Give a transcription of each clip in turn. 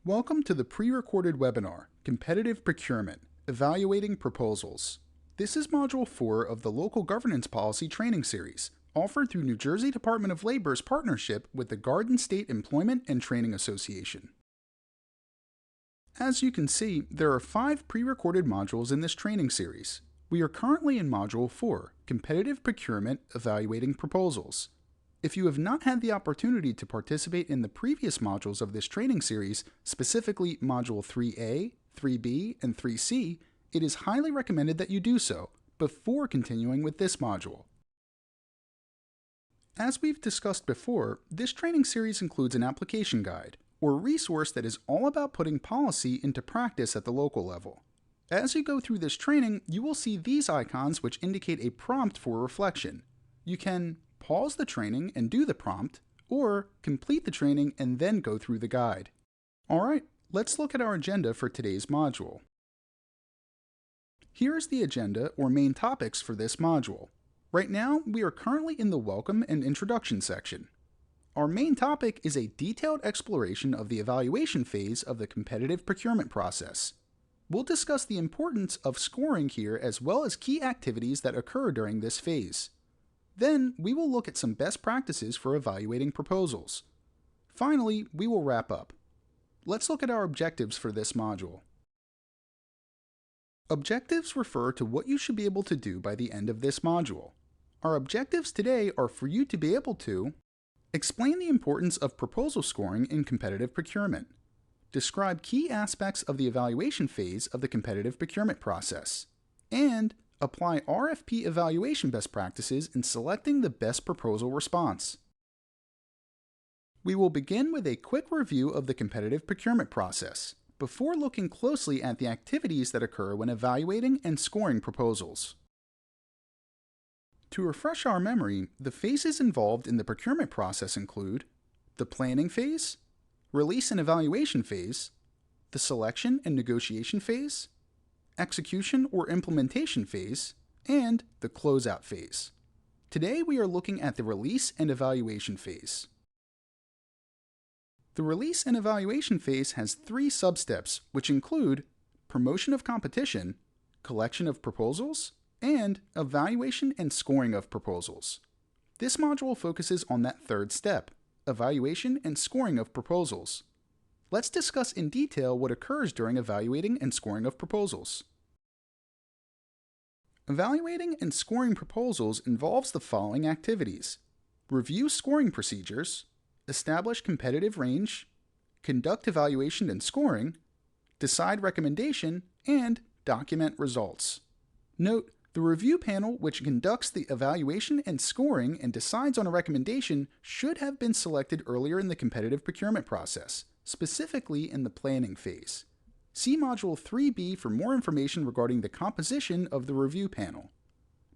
Welcome to the pre-recorded webinar, Competitive Procurement, Evaluating Proposals. This is Module 4 of the Local Governance Policy Training Series, offered through New Jersey Department of Labor's partnership with the Garden State Employment and Training Association. As you can see, there are 5 pre-recorded modules in this training series. We are currently in Module 4, Competitive Procurement, Evaluating Proposals. If you have not had the opportunity to participate in the previous modules of this training series, specifically Module 3A, 3B, and 3C, it is highly recommended that you do so before continuing with this module. As we've discussed before, this training series includes an application guide, or resource that is all about putting policy into practice at the local level. As you go through this training, you will see these icons which indicate a prompt for reflection. You can pause the training and do the prompt, or complete the training and then go through the guide. Alright, let's look at our agenda for today's module. Here is the agenda or main topics for this module. Right now, we are currently in the Welcome and Introduction section. Our main topic is a detailed exploration of the evaluation phase of the competitive procurement process. We'll discuss the importance of scoring here as well as key activities that occur during this phase. Then, we will look at some best practices for evaluating proposals. Finally, we will wrap up. Let's look at our objectives for this module. Objectives refer to what you should be able to do by the end of this module. Our objectives today are for you to be able to explain the importance of proposal scoring in competitive procurement, describe key aspects of the evaluation phase of the competitive procurement process, and apply RFP evaluation best practices in selecting the best proposal response. We will begin with a quick review of the competitive procurement process, before looking closely at the activities that occur when evaluating and scoring proposals. To refresh our memory, the phases involved in the procurement process include the planning phase, release and evaluation phase, the selection and negotiation phase, execution or implementation phase, and the closeout phase. Today we are looking at the release and evaluation phase. The release and evaluation phase has 3 substeps, which include promotion of competition, collection of proposals, and evaluation and scoring of proposals. This module focuses on that 3rd step, evaluation and scoring of proposals. Let's discuss in detail what occurs during evaluating and scoring of proposals. Evaluating and scoring proposals involves the following activities: review scoring procedures, establish competitive range, conduct evaluation and scoring, decide recommendation, and document results. Note, the review panel, which conducts the evaluation and scoring and decides on a recommendation, should have been selected earlier in the competitive procurement process, specifically in the planning phase. See Module 3B for more information regarding the composition of the review panel.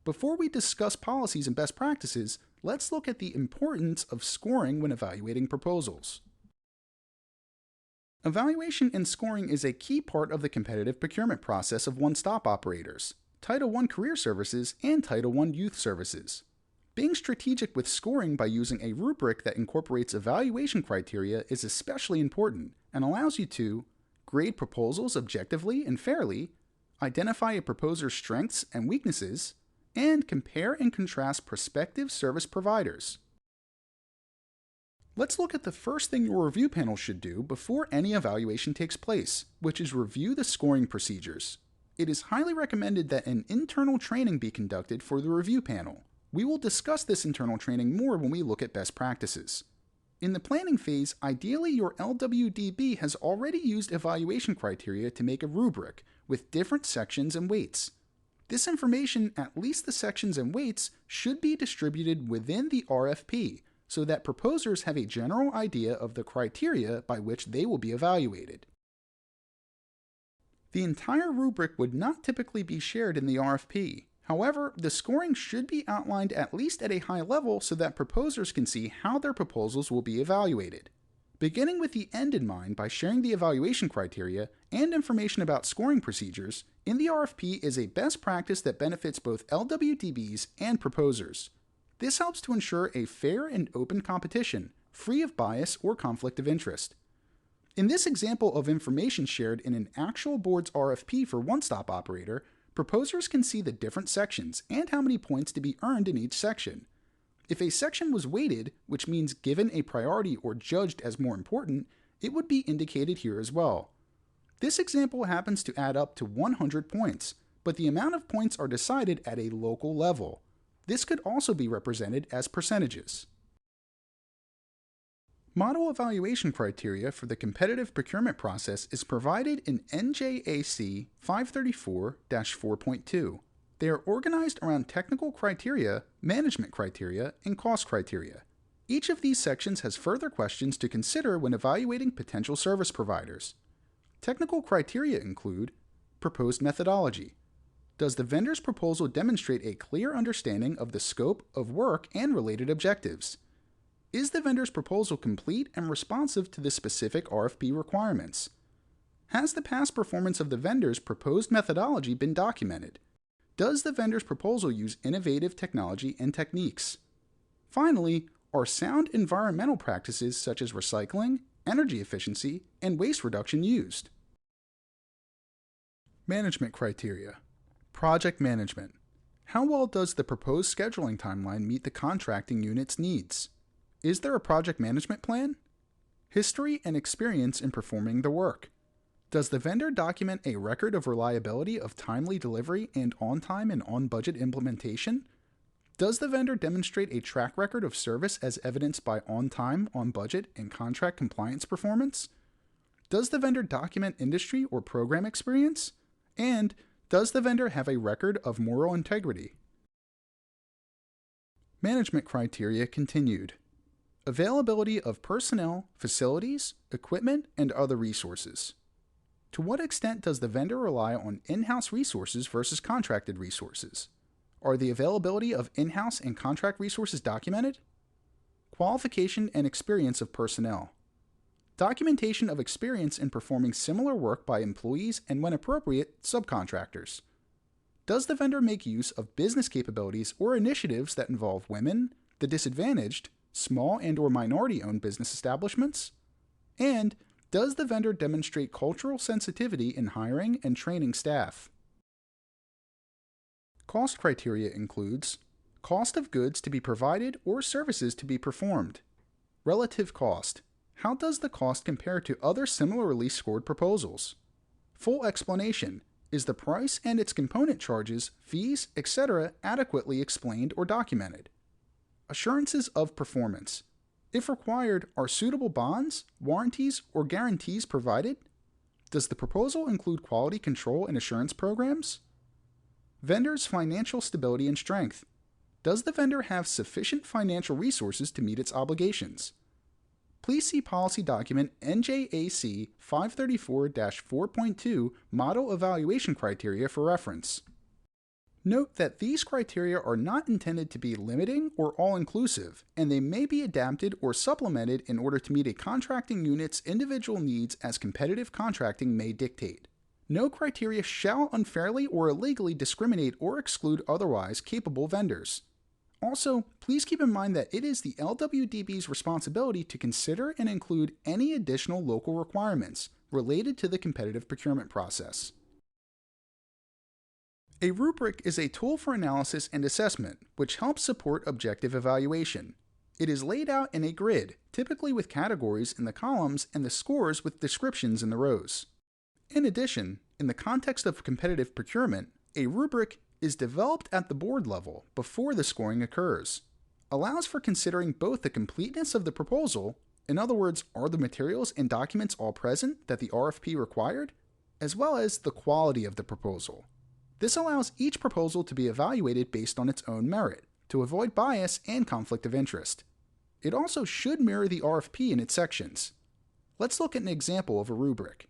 Before we discuss policies and best practices, let's look at the importance of scoring when evaluating proposals. Evaluation and scoring is a key part of the competitive procurement process of one-stop operators, Title I Career Services, and Title I Youth Services. Being strategic with scoring by using a rubric that incorporates evaluation criteria is especially important and allows you to grade proposals objectively and fairly, identify a proposer's strengths and weaknesses, and compare and contrast prospective service providers. Let's look at the first thing your review panel should do before any evaluation takes place, which is review the scoring procedures. It is highly recommended that an internal training be conducted for the review panel. We will discuss this internal training more when we look at best practices. In the planning phase, ideally your LWDB has already used evaluation criteria to make a rubric with different sections and weights. This information, at least the sections and weights, should be distributed within the RFP so that proposers have a general idea of the criteria by which they will be evaluated. The entire rubric would not typically be shared in the RFP. However, the scoring should be outlined at least at a high level so that proposers can see how their proposals will be evaluated. Beginning with the end in mind by sharing the evaluation criteria and information about scoring procedures, in the RFP is a best practice that benefits both LWDBs and proposers. This helps to ensure a fair and open competition, free of bias or conflict of interest. In this example of information shared in an actual board's RFP for one-stop operator, proposers can see the different sections and how many points to be earned in each section. If a section was weighted, which means given a priority or judged as more important, it would be indicated here as well. This example happens to add up to 100 points, but the amount of points are decided at a local level. This could also be represented as percentages. Model evaluation criteria for the competitive procurement process is provided in NJAC 534-4.2. They are organized around technical criteria, management criteria, and cost criteria. Each of these sections has further questions to consider when evaluating potential service providers. Technical criteria include proposed methodology. Does the vendor's proposal demonstrate a clear understanding of the scope of work and related objectives? Is the vendor's proposal complete and responsive to the specific RFP requirements? Has the past performance of the vendor's proposed methodology been documented? Does the vendor's proposal use innovative technology and techniques? Finally, are sound environmental practices such as recycling, energy efficiency, and waste reduction used? Management criteria. Project management. How well does the proposed scheduling timeline meet the contracting unit's needs? Is there a project management plan? History and experience in performing the work. Does the vendor document a record of reliability of timely delivery and on-time and on-budget implementation? Does the vendor demonstrate a track record of service as evidenced by on-time, on-budget, and contract compliance performance? Does the vendor document industry or program experience? And does the vendor have a record of moral integrity? Management criteria continued. Availability of personnel, facilities, equipment, and other resources. To what extent does the vendor rely on in-house resources versus contracted resources? Are the availability of in-house and contract resources documented? Qualification and experience of personnel. Documentation of experience in performing similar work by employees and, when appropriate, subcontractors. Does the vendor make use of business capabilities or initiatives that involve women, the disadvantaged, small and/or minority-owned business establishments? And does the vendor demonstrate cultural sensitivity in hiring and training staff? Cost criteria includes cost of goods to be provided or services to be performed. Relative cost. How does the cost compare to other similarly scored proposals? Full explanation. Is the price and its component charges, fees, etc. adequately explained or documented? Assurances of performance. If required, are suitable bonds, warranties, or guarantees provided? Does the proposal include quality control and assurance programs? Vendor's financial stability and strength. Does the vendor have sufficient financial resources to meet its obligations? Please see policy document NJAC 534-4.2 Model Evaluation Criteria for reference. Note that these criteria are not intended to be limiting or all-inclusive, and they may be adapted or supplemented in order to meet a contracting unit's individual needs as competitive contracting may dictate. No criteria shall unfairly or illegally discriminate or exclude otherwise capable vendors. Also, please keep in mind that it is the LWDB's responsibility to consider and include any additional local requirements related to the competitive procurement process. A rubric is a tool for analysis and assessment, which helps support objective evaluation. It is laid out in a grid, typically with categories in the columns and the scores with descriptions in the rows. In addition, in the context of competitive procurement, a rubric is developed at the board level before the scoring occurs. Allows for considering both the completeness of the proposal, in other words, are the materials and documents all present that the RFP required, as well as the quality of the proposal. This allows each proposal to be evaluated based on its own merit, to avoid bias and conflict of interest. It also should mirror the RFP in its sections. Let's look at an example of a rubric.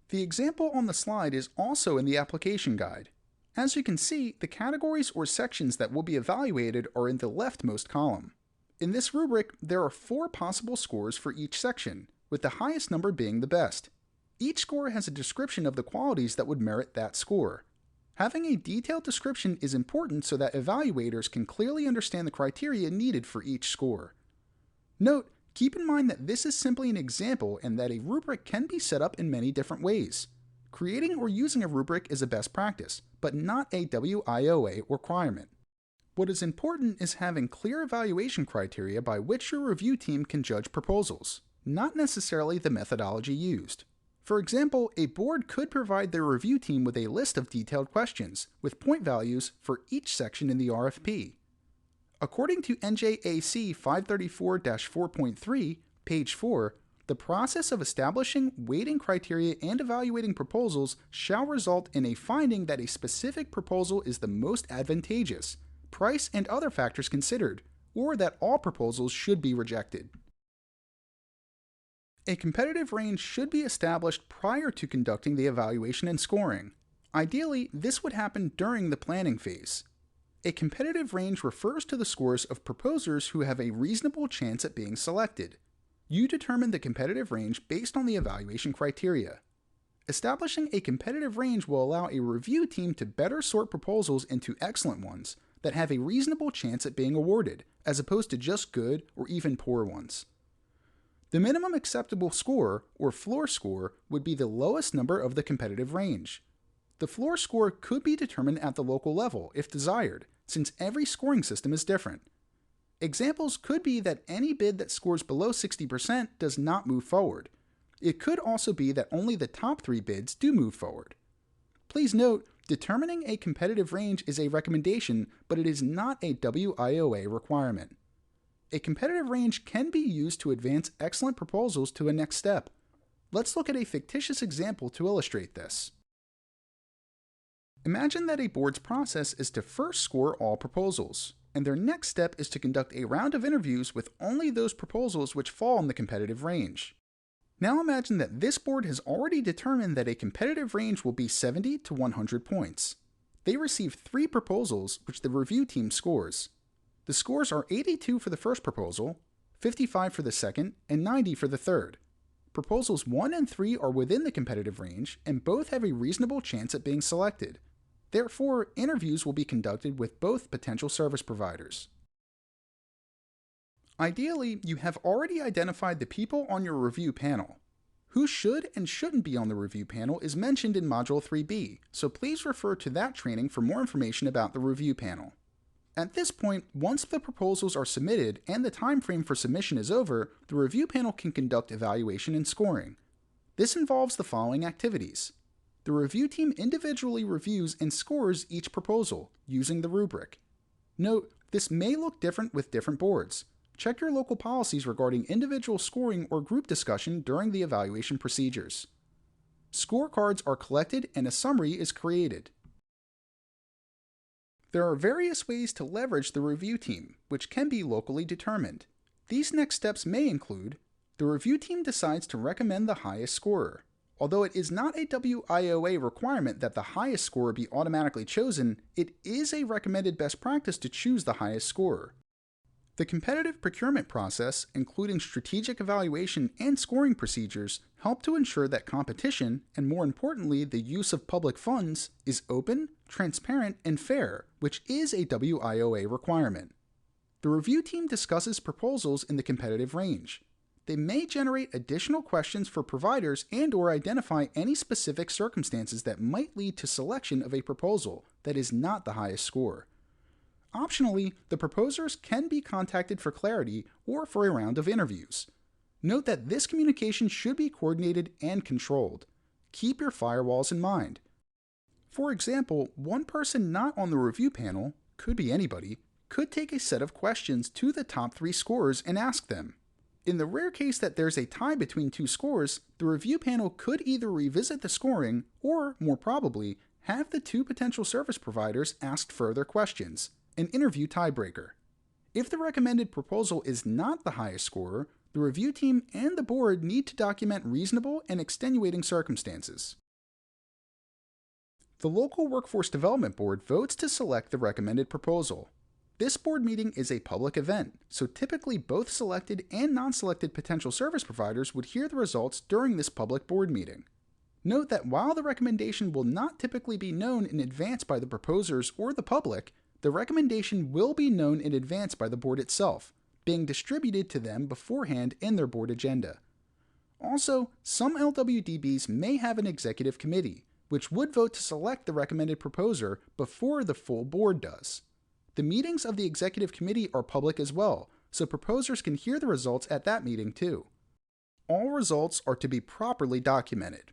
The example on the slide is also in the application guide. As you can see, the categories or sections that will be evaluated are in the leftmost column. In this rubric, there are 4 possible scores for each section, with the highest number being the best. Each score has a description of the qualities that would merit that score. Having a detailed description is important so that evaluators can clearly understand the criteria needed for each score. Note, Keep in mind that this is simply an example and that a rubric can be set up in many different ways. Creating or using a rubric is a best practice, but not a WIOA requirement. What is important is having clear evaluation criteria by which your review team can judge proposals, not necessarily the methodology used. For example, a board could provide their review team with a list of detailed questions, with point values for each section in the RFP. According to NJAC 534-4.3, page 4, the process of establishing weighting criteria and evaluating proposals shall result in a finding that a specific proposal is the most advantageous, price and other factors considered, or that all proposals should be rejected. A competitive range should be established prior to conducting the evaluation and scoring. Ideally, this would happen during the planning phase. A competitive range refers to the scores of proposers who have a reasonable chance at being selected. You determine the competitive range based on the evaluation criteria. Establishing a competitive range will allow a review team to better sort proposals into excellent ones that have a reasonable chance at being awarded, as opposed to just good or even poor ones. The minimum acceptable score, or floor score, would be the lowest number of the competitive range. The floor score could be determined at the local level, if desired, since every scoring system is different. Examples could be that any bid that scores below 60% does not move forward. It could also be that only the top 3 bids do move forward. Please note, determining a competitive range is a recommendation, but it is not a WIOA requirement. A competitive range can be used to advance excellent proposals to a next step. Let's look at a fictitious example to illustrate this. Imagine that a board's process is to first score all proposals, and their next step is to conduct a round of interviews with only those proposals which fall in the competitive range. Now imagine that this board has already determined that a competitive range will be 70 to 100 points. They receive 3 proposals which the review team scores. The scores are 82 for the first proposal, 55 for the second, and 90 for the third. Proposals 1 and 3 are within the competitive range, and both have a reasonable chance at being selected. Therefore, interviews will be conducted with both potential service providers. Ideally, you have already identified the people on your review panel. Who should and shouldn't be on the review panel is mentioned in Module 3B, so please refer to that training for more information about the review panel. At this point, once the proposals are submitted and the time frame for submission is over, the review panel can conduct evaluation and scoring. This involves the following activities. The review team individually reviews and scores each proposal using the rubric. Note, this may look different with different boards. Check your local policies regarding individual scoring or group discussion during the evaluation procedures. Scorecards are collected and a summary is created. There are various ways to leverage the review team, which can be locally determined. These next steps may include: the review team decides to recommend the highest scorer. Although it is not a WIOA requirement that the highest scorer be automatically chosen, it is a recommended best practice to choose the highest scorer. The competitive procurement process, including strategic evaluation and scoring procedures, help to ensure that competition, and more importantly, the use of public funds, is open, transparent, and fair, which is a WIOA requirement. The review team discusses proposals in the competitive range. They may generate additional questions for providers and/or identify any specific circumstances that might lead to selection of a proposal that is not the highest score. Optionally, the proposers can be contacted for clarity or for a round of interviews. Note that this communication should be coordinated and controlled. Keep your firewalls in mind. For example, one person not on the review panel, could be anybody, could take a set of questions to the top 3 scorers and ask them. In the rare case that there's a tie between 2 scores, the review panel could either revisit the scoring or, more probably, have the 2 potential service providers ask further questions, an interview tiebreaker. If the recommended proposal is not the highest scorer, the review team and the board need to document reasonable and extenuating circumstances. The local Workforce Development Board votes to select the recommended proposal. This board meeting is a public event, so typically both selected and non-selected potential service providers would hear the results during this public board meeting. Note that while the recommendation will not typically be known in advance by the proposers or the public, the recommendation will be known in advance by the board itself, being distributed to them beforehand in their board agenda. Also, some LWDBs may have an executive committee, which would vote to select the recommended proposer before the full board does. The meetings of the executive committee are public as well, so proposers can hear the results at that meeting too. All results are to be properly documented.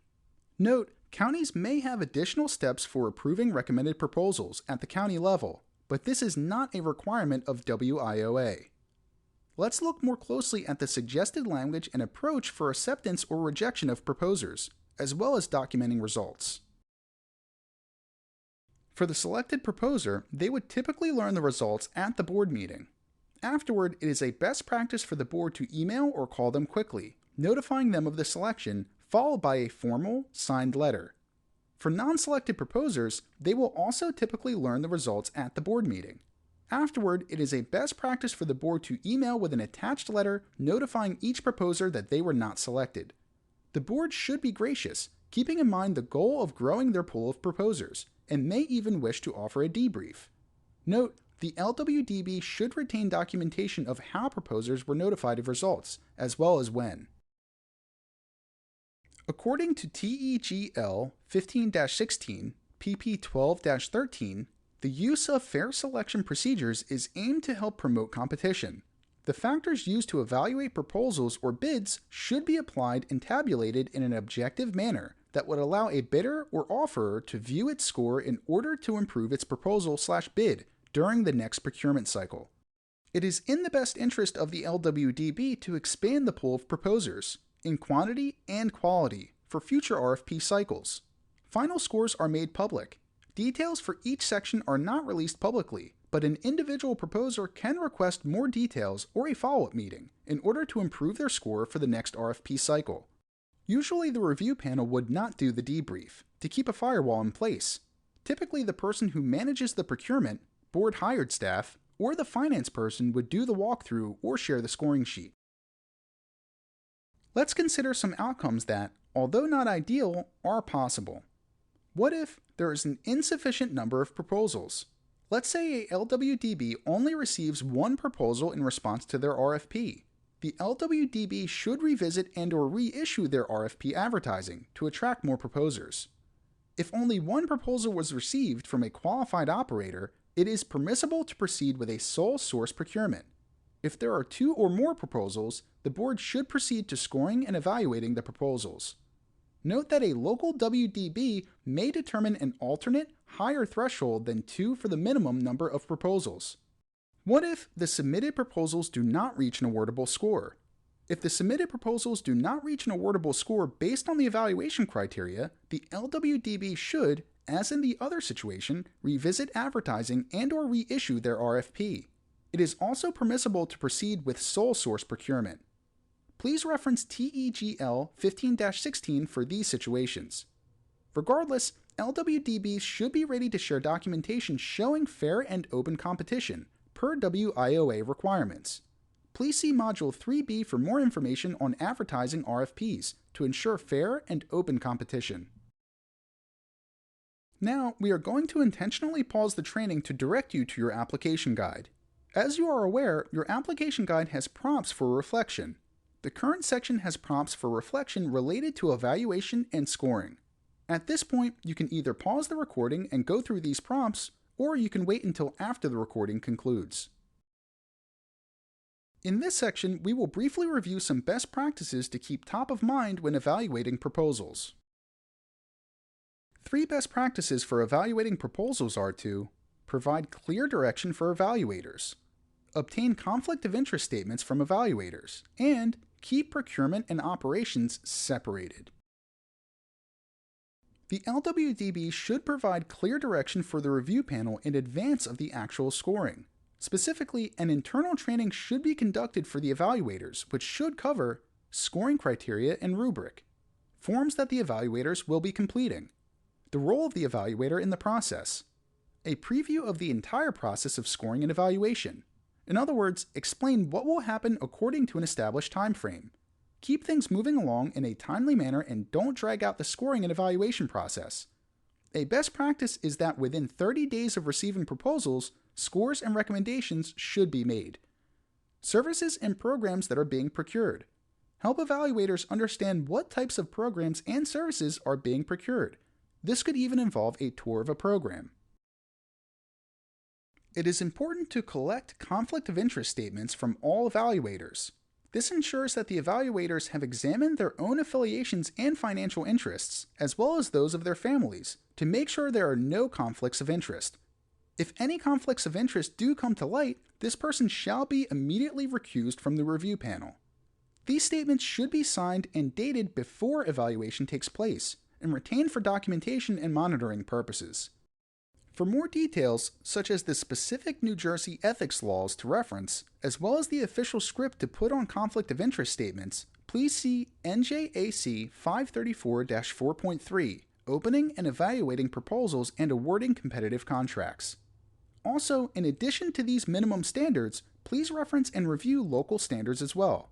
Note, counties may have additional steps for approving recommended proposals at the county level, but this is not a requirement of WIOA. Let's look more closely at the suggested language and approach for acceptance or rejection of proposers, as well as documenting results. For the selected proposer, they would typically learn the results at the board meeting. Afterward, it is a best practice for the board to email or call them quickly, notifying them of the selection, followed by a formal, signed letter. For non-selected proposers, they will also typically learn the results at the board meeting. Afterward, it is a best practice for the board to email with an attached letter notifying each proposer that they were not selected. The board should be gracious, keeping in mind the goal of growing their pool of proposers, and may even wish to offer a debrief. Note, the LWDB should retain documentation of how proposers were notified of results, as well as when. According to TEGL 15-16, PP 12-13, the use of fair selection procedures is aimed to help promote competition. The factors used to evaluate proposals or bids should be applied and tabulated in an objective manner that would allow a bidder or offerer to view its score in order to improve its proposal/bid during the next procurement cycle. It is in the best interest of the LWDB to expand the pool of proposers, in quantity and quality, for future RFP cycles. Final scores are made public. Details for each section are not released publicly, but an individual proposer can request more details or a follow-up meeting in order to improve their score for the next RFP cycle. Usually the review panel would not do the debrief, to keep a firewall in place. Typically the person who manages the procurement, board hired staff, or the finance person would do the walkthrough or share the scoring sheet. Let's consider some outcomes that, although not ideal, are possible. What if there is an insufficient number of proposals? Let's say a LWDB only receives one proposal in response to their RFP. The LWDB should revisit and/or reissue their RFP advertising to attract more proposers. If only one proposal was received from a qualified operator, it is permissible to proceed with a sole source procurement. If there are two or more proposals, the board should proceed to scoring and evaluating the proposals. Note that a local WDB may determine an alternate, higher threshold than 2 for the minimum number of proposals. What if the submitted proposals do not reach an awardable score? If the submitted proposals do not reach an awardable score based on the evaluation criteria, the LWDB should, as in the other situation, revisit advertising and/or reissue their RFP. It is also permissible to proceed with sole source procurement. Please reference TEGL 15-16 for these situations. Regardless, LWDBs should be ready to share documentation showing fair and open competition, per WIOA requirements. Please see Module 3B for more information on advertising RFPs to ensure fair and open competition. Now, we are going to intentionally pause the training to direct you to your application guide. As you are aware, your application guide has prompts for reflection. The current section has prompts for reflection related to evaluation and scoring. At this point, you can either pause the recording and go through these prompts, or you can wait until after the recording concludes. In this section, we will briefly review some best practices to keep top of mind when evaluating proposals. 3 best practices for evaluating proposals are to provide clear direction for evaluators, obtain conflict of interest statements from evaluators, and keep procurement and operations separated. The LWDB should provide clear direction for the review panel in advance of the actual scoring. Specifically, an internal training should be conducted for the evaluators, which should cover scoring criteria and rubric, forms that the evaluators will be completing, the role of the evaluator in the process, a preview of the entire process of scoring and evaluation. In other words, explain what will happen according to an established time frame. Keep things moving along in a timely manner and don't drag out the scoring and evaluation process. A best practice is that within 30 days of receiving proposals, scores and recommendations should be made. services and programs that are being procured. Help evaluators understand what types of programs and services are being procured. This could even involve a tour of a program. It is important to collect conflict of interest statements from all evaluators. This ensures that the evaluators have examined their own affiliations and financial interests, as well as those of their families, to make sure there are no conflicts of interest. If any conflicts of interest do come to light, this person shall be immediately recused from the review panel. These statements should be signed and dated before evaluation takes place, and retained for documentation and monitoring purposes. For more details, such as the specific New Jersey ethics laws to reference, as well as the official script to put on conflict of interest statements, please see NJAC 534-4.3, Opening and Evaluating Proposals and Awarding Competitive Contracts. Also, in addition to these minimum standards, please reference and review local standards as well.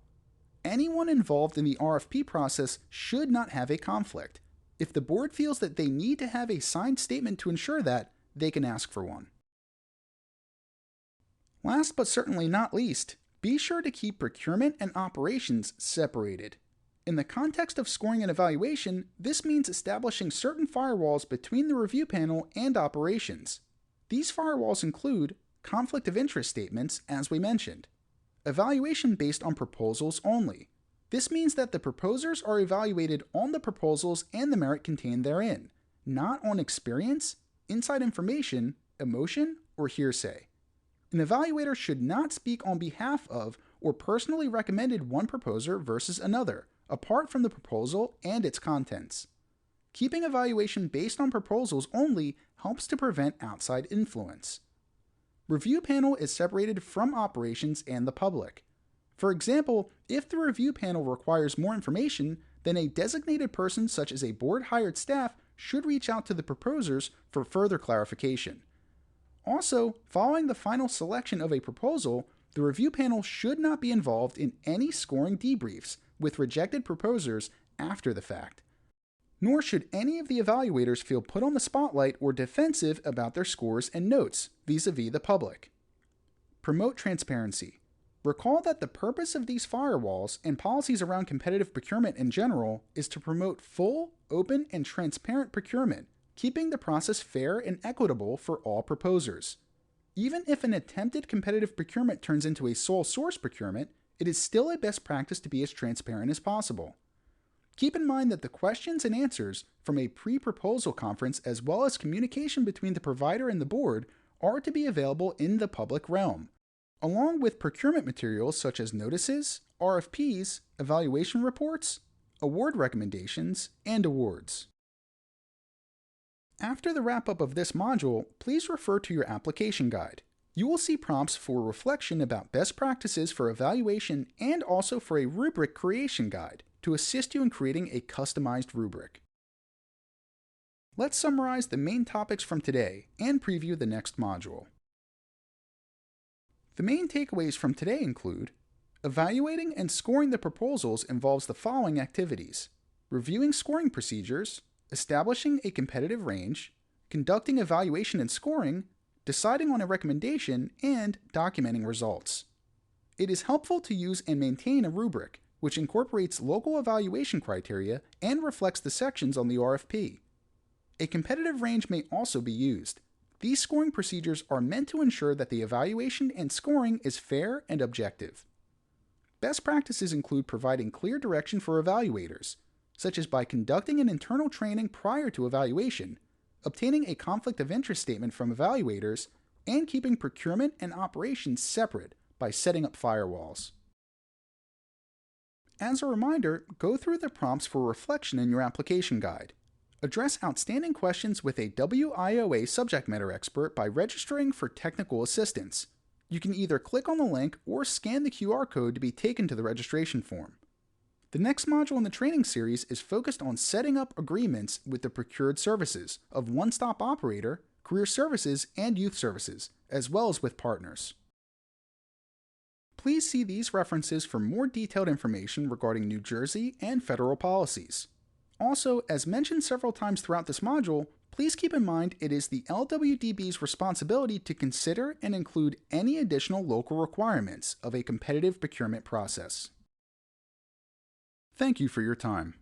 Anyone involved in the RFP process should not have a conflict. If the board feels that they need to have a signed statement to ensure that, they can ask for one. Last but certainly not least, be sure to keep procurement and operations separated. In the context of scoring and evaluation, this means establishing certain firewalls between the review panel and operations. These firewalls include conflict of interest statements, as we mentioned, evaluation based on proposals only. This means that the proposers are evaluated on the proposals and the merit contained therein, not on experience, inside information, emotion, or hearsay. An evaluator should not speak on behalf of or personally recommended one proposer versus another, apart from the proposal and its contents. Keeping evaluation based on proposals only helps to prevent outside influence. Review panel is separated from operations and the public. For example, if the review panel requires more information, then a designated person such as a board-hired staff should reach out to the proposers for further clarification. Also, following the final selection of a proposal, the review panel should not be involved in any scoring debriefs with rejected proposers after the fact. Nor should any of the evaluators feel put on the spotlight or defensive about their scores and notes vis-a-vis the public. Promote transparency. Recall that the purpose of these firewalls and policies around competitive procurement in general is to promote full, open, and transparent procurement, keeping the process fair and equitable for all proposers. Even if an attempted competitive procurement turns into a sole source procurement, it is still a best practice to be as transparent as possible. Keep in mind that the questions and answers from a pre-proposal conference as well as communication between the provider and the board are to be available in the public realm, along with procurement materials such as notices, RFPs, evaluation reports, award recommendations, and awards. After the wrap-up of this module, please refer to your application guide. You will see prompts for reflection about best practices for evaluation and also for a rubric creation guide to assist you in creating a customized rubric. Let's summarize the main topics from today and preview the next module. The main takeaways from today include: evaluating and scoring the proposals involves the following activities: reviewing scoring procedures, establishing a competitive range, conducting evaluation and scoring, deciding on a recommendation, and documenting results. It is helpful to use and maintain a rubric, which incorporates local evaluation criteria and reflects the sections on the RFP. A competitive range may also be used. These scoring procedures are meant to ensure that the evaluation and scoring is fair and objective. Best practices include providing clear direction for evaluators, such as by conducting an internal training prior to evaluation, obtaining a conflict of interest statement from evaluators, and keeping procurement and operations separate by setting up firewalls. As a reminder, go through the prompts for reflection in your application guide. Address outstanding questions with a WIOA subject matter expert by registering for technical assistance. You can either click on the link or scan the QR code to be taken to the registration form. The next module in the training series is focused on setting up agreements with the procured services of One Stop Operator, Career Services, and Youth Services, as well as with partners. Please see these references for more detailed information regarding New Jersey and federal policies. Also, as mentioned several times throughout this module, Please keep in mind it is the LWDB's responsibility to consider and include any additional local requirements of a competitive procurement process. Thank you for your time.